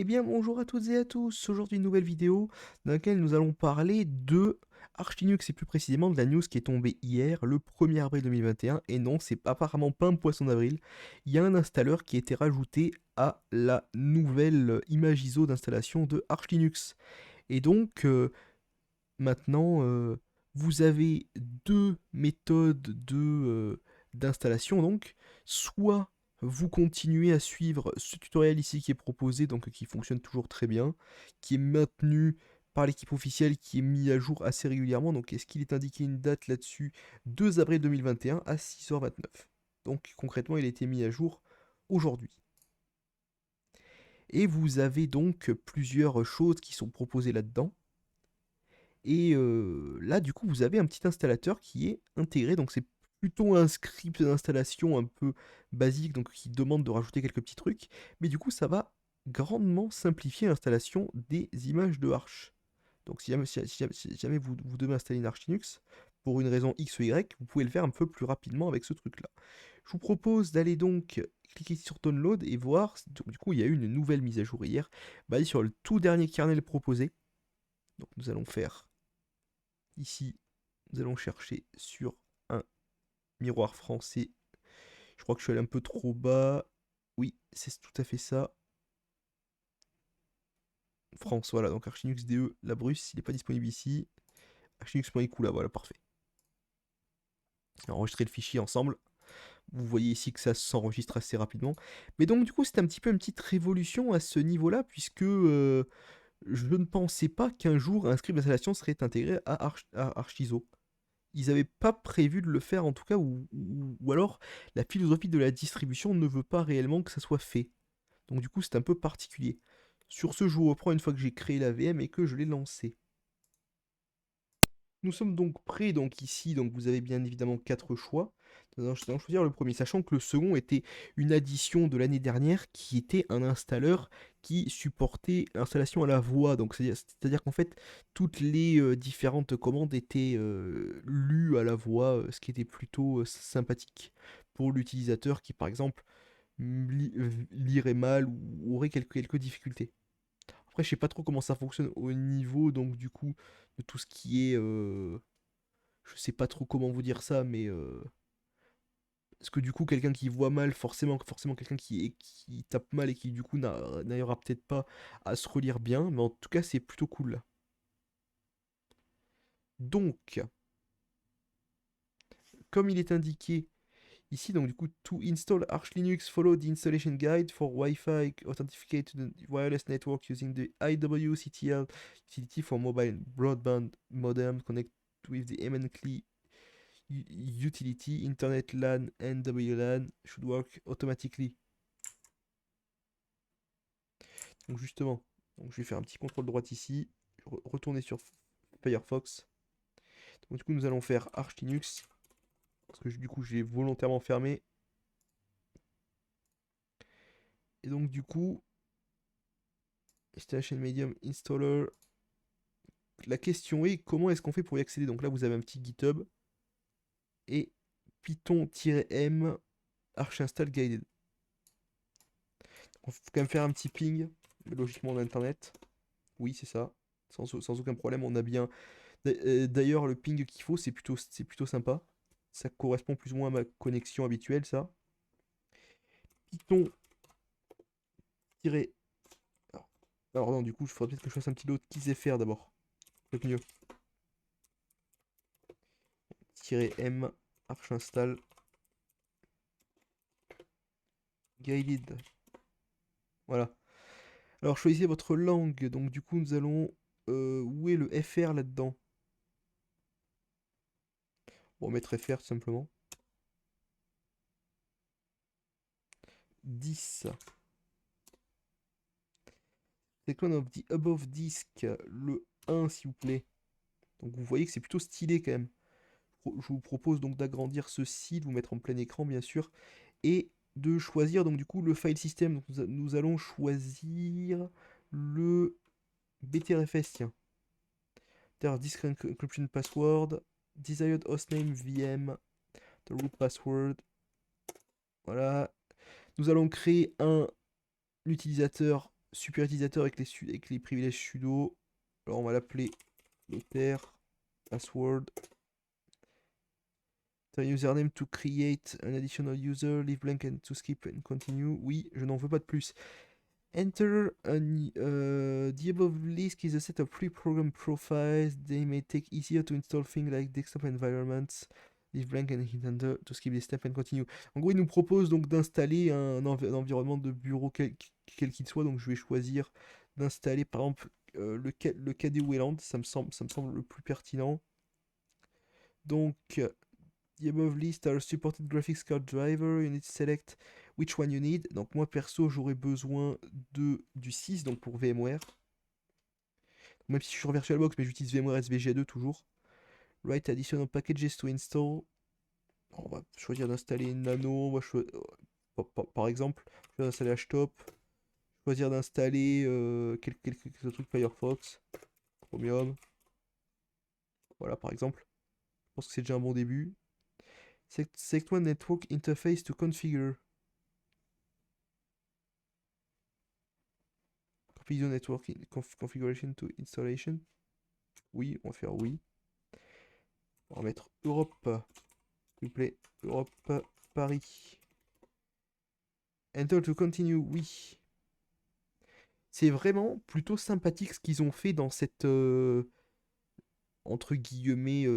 Eh bien bonjour à toutes et à tous, aujourd'hui une nouvelle vidéo dans laquelle nous allons parler de Arch Linux et plus précisément de la news qui est tombée hier, le 1er avril 2021, et non c'est apparemment pas un poisson d'avril, il y a un installeur qui a été rajouté à la nouvelle image ISO d'installation de Arch Linux. Et donc maintenant vous avez deux méthodes d'installation donc, soit vous continuez à suivre ce tutoriel ici qui est proposé, donc qui fonctionne toujours très bien, qui est maintenu par l'équipe officielle, qui est mis à jour assez régulièrement. Donc est-ce qu'il est indiqué une date là-dessus? 2 avril 2021 à 6h29. Donc concrètement il a été mis à jour aujourd'hui. Et vous avez donc plusieurs choses qui sont proposées là-dedans. Et là, du coup, vous avez un petit installateur qui est intégré. Donc, c'est plutôt un script d'installation un peu basique, donc qui demande de rajouter quelques petits trucs. Mais du coup, ça va grandement simplifier l'installation des images de Arch. Donc, si jamais vous devez installer une Arch Linux, pour une raison X ou Y, vous pouvez le faire un peu plus rapidement avec ce truc-là. Je vous propose d'aller donc cliquer sur Download et voir. Donc, du coup, il y a eu une nouvelle mise à jour hier, basée sur le tout dernier kernel proposé. Donc, nous allons faire ici, nous allons chercher sur un miroir français. Je crois que je suis allé un peu trop bas. Oui, c'est tout à fait ça. France, voilà, donc Archinux DE, la Bruce, il n'est pas disponible ici. Archinux.ecu, là, voilà, parfait. Enregistrer le fichier ensemble. Vous voyez ici que ça s'enregistre assez rapidement. Mais donc, du coup, c'est un petit peu une petite révolution à ce niveau-là, puisque je ne pensais pas qu'un jour un script d'installation serait intégré à Archiso. Ils n'avaient pas prévu de le faire en tout cas, ou alors la philosophie de la distribution ne veut pas réellement que ça soit fait. Donc du coup c'est un peu particulier. Sur ce, je vous reprends une fois que j'ai créé la VM et que je l'ai lancée. Nous sommes donc prêts, donc ici, donc vous avez bien évidemment 4 choix. Nous allons choisir le premier, sachant que le second était une addition de l'année dernière qui était un installeur qui supportait l'installation à la voix. Donc c'est-à-dire qu'en fait, toutes les différentes commandes étaient lues à la voix, ce qui était plutôt sympathique pour l'utilisateur qui, par exemple, lirait mal ou aurait quelques difficultés. Après, je sais pas trop comment ça fonctionne au niveau, donc du coup, de tout ce qui est je sais pas trop comment vous dire ça, mais parce que du coup, quelqu'un qui voit mal, forcément quelqu'un qui tape mal et qui du coup n'arrivera peut-être pas à se relire bien, mais en tout cas, c'est plutôt cool. Donc, comme il est indiqué ici, donc du coup, to install Arch Linux, follow the installation guide for Wi-Fi, authenticate to the wireless network using the IWCTL utility for mobile broadband modem, connect with the MNCLI utility, Internet LAN and WLAN should work automatically. Donc justement, donc je vais faire un petit contrôle droite ici, retourner sur Firefox. Donc du coup nous allons faire Arch Linux, parce que du coup j'ai volontairement fermé. Et donc du coup, Installation Medium Installer. La question est comment est-ce qu'on fait pour y accéder? Donc là vous avez un petit GitHub et python-m Arch Install Guided. Il faut quand même faire un petit ping, logiquement d'internet. Oui, c'est ça. Sans aucun problème, on a bien. D'ailleurs, le ping qu'il faut, c'est plutôt sympa. Ça correspond plus ou moins à ma connexion habituelle, ça. Python tirer. Alors non, du coup, il faudrait peut-être que je fasse un petit load qui sait faire d'abord. Peut-être mieux. -m arch install guided. Voilà. Alors choisissez votre langue. Donc du coup, nous allons. Où est le FR là-dedans? Bon, on va mettre FR tout simplement. 10. Second of the above disk. Le 1, s'il vous plaît. Donc vous voyez que c'est plutôt stylé quand même. Je vous propose donc d'agrandir ceci, de vous mettre en plein écran bien sûr, et de choisir donc du coup le file system. Donc, nous allons choisir le BTRFS, tiens. Disk encryption password, desired hostname VM, the root password. Voilà. Nous allons créer un utilisateur super utilisateur avec les privilèges sudo. Alors on va l'appeler notaire, password. Ton username to create an additional user, leave blank and to skip and continue. Oui, je n'en veux pas de plus. Enter the above list is a set of pre-programmed profiles. They may take easier to install things like desktop environments. Leave blank and hit enter to skip this step and continue. En gros, il nous propose donc d'installer un environnement de bureau quel qu'il soit. Donc je vais choisir d'installer par exemple le KDE Wayland. Ça me semble le plus pertinent. Donc the above list are supported graphics card driver. You need to select which one you need. Donc moi perso j'aurais besoin du 6 donc pour VMware. Même si je suis sur VirtualBox mais j'utilise VMware SVG2 toujours. Write additional packages to install. On va choisir d'installer Nano. On va par exemple, choisir d'installer HTOP. Choisir d'installer quelques autres trucs Firefox. Chromium. Voilà par exemple. Je pense que c'est déjà un bon début. Select one network interface to configure. Copy the network configuration to installation. Oui, on va faire oui. On va mettre Europe, s'il vous plaît. Europe, Paris. Enter to continue, oui. C'est vraiment plutôt sympathique ce qu'ils ont fait dans cette entre guillemets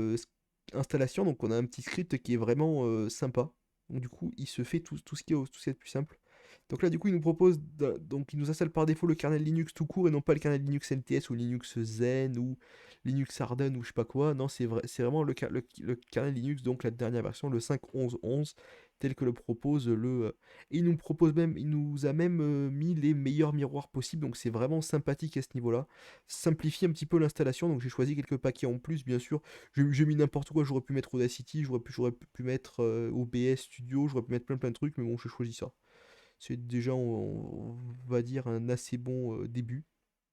installation. Donc on a un petit script qui est vraiment sympa. Donc du coup, il se fait tout ce qui est de plus simple. Donc là, du coup, il nous propose, donc il nous installe par défaut le kernel Linux tout court et non pas le kernel Linux LTS ou Linux Zen ou Linux Arden ou je sais pas quoi. Non, c'est vraiment le kernel Linux, donc la dernière version, le 5.11.11, tel que le propose et il nous a même mis les meilleurs miroirs possibles, donc c'est vraiment sympathique à ce niveau-là. Simplifie un petit peu l'installation, donc j'ai choisi quelques paquets en plus, bien sûr. J'ai mis n'importe quoi, j'aurais pu mettre Audacity, j'aurais pu mettre OBS Studio, j'aurais pu mettre plein de trucs, mais bon, j'ai choisi ça. C'est déjà, on va dire, un assez bon début.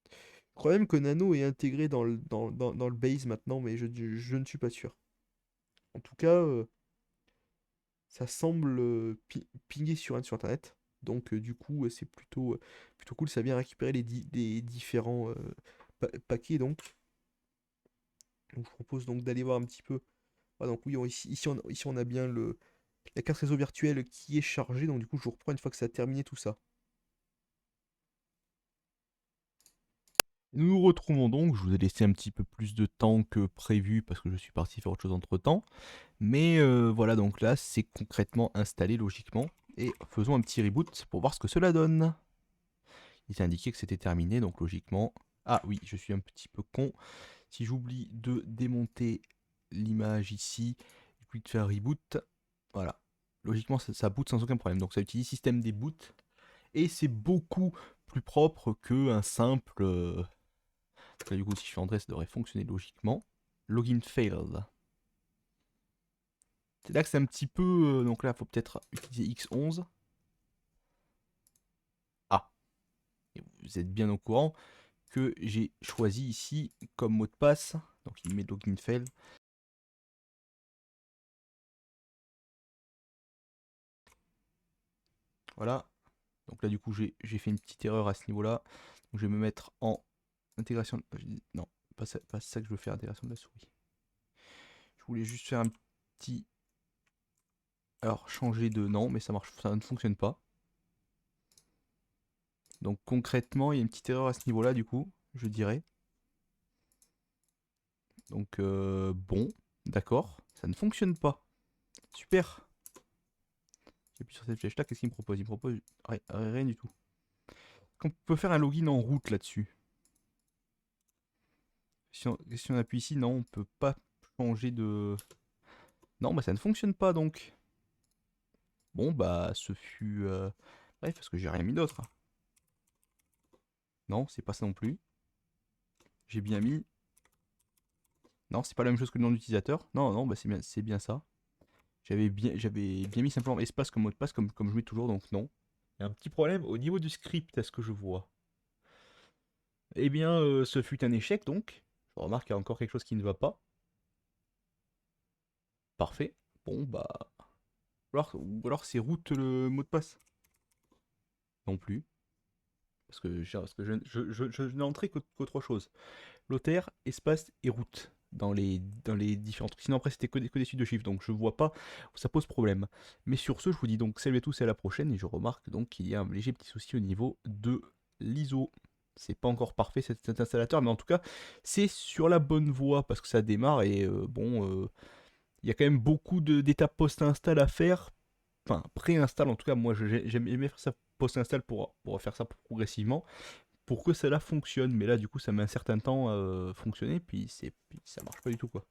Je crois même que Nano est intégré dans le base maintenant, mais je ne suis pas sûr. En tout cas, ça semble pinguer sur Internet. Donc du coup, c'est plutôt cool. Ça a bien récupéré les différents paquets. Donc je propose donc d'aller voir un petit peu. Ah, donc oui, ici on a bien la carte réseau virtuelle qui est chargée. Donc du coup, je vous reprends une fois que ça a terminé tout ça. Nous nous retrouvons donc, je vous ai laissé un petit peu plus de temps que prévu parce que je suis parti faire autre chose entre temps. Mais voilà, donc là c'est concrètement installé logiquement. Et faisons un petit reboot pour voir ce que cela donne. Il s'est indiqué que c'était terminé, donc logiquement... Ah oui, je suis un petit peu con. Si j'oublie de démonter l'image ici, puis de faire reboot, voilà. Logiquement ça boot sans aucun problème. Donc ça utilise système des boot. Et c'est beaucoup plus propre qu'un simple... Là, du coup, si je fais entrer, ça devrait fonctionner logiquement. Login failed. C'est là que c'est un petit peu... donc là, il faut peut-être utiliser X11. Ah, et vous êtes bien au courant que j'ai choisi ici comme mot de passe. Donc il met login failed. Voilà. Donc là, du coup, j'ai fait une petite erreur à ce niveau-là. Donc je vais me mettre en intégration... Non, pas ça que je veux faire, intégration de la souris. Je voulais juste faire un petit... Alors, changer de... Non, mais ça marche, ça ne fonctionne pas. Donc concrètement, il y a une petite erreur à ce niveau-là, du coup, je dirais. Donc bon, d'accord, ça ne fonctionne pas. Super. J'appuie sur cette flèche-là, qu'est-ce qu'il me propose? Il me propose rien du tout. On peut faire un login en route là-dessus. Si on appuie ici, non, on peut pas changer de... Non, bah ça ne fonctionne pas donc. Bon, bah ce fut... Bref, parce que j'ai rien mis d'autre. Non, c'est pas ça non plus. J'ai bien mis... Non, c'est pas la même chose que le nom d'utilisateur. Non, non, bah c'est bien ça. J'avais bien mis simplement espace comme mot de passe, comme je mets toujours, donc non. Il y a un petit problème au niveau du script, à ce que je vois. Eh bien, ce fut un échec, donc. Je remarque qu'il y a encore quelque chose qui ne va pas. Parfait. Bon, bah... Ou alors c'est route le mot de passe. Non plus. je n'ai entré qu'autre chose. Lothaire, espace et route dans les différents trucs. Sinon après c'était que des suites de chiffres, donc je vois pas où ça pose problème. Mais sur ce, je vous dis donc salut à tous et à la prochaine, et je remarque donc qu'il y a un léger petit souci au niveau de l'ISO. C'est pas encore parfait cet installateur, mais en tout cas c'est sur la bonne voie parce que ça démarre et il y a quand même beaucoup d'étapes post-install à faire. Enfin, pré-install en tout cas, moi j'aime bien faire ça post-install pour faire ça progressivement pour que cela fonctionne. Mais là, du coup, ça met un certain temps à fonctionner, puis ça marche pas du tout, quoi.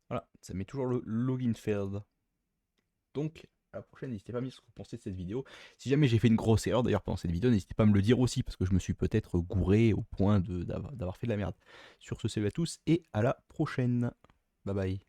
Voilà, ça met toujours le login failed. Donc, à la prochaine, n'hésitez pas à me dire ce que vous pensez de cette vidéo. Si jamais j'ai fait une grosse erreur, d'ailleurs, pendant cette vidéo, n'hésitez pas à me le dire aussi, parce que je me suis peut-être gouré au point d'avoir fait de la merde. Sur ce, salut à tous, et à la prochaine. Bye bye.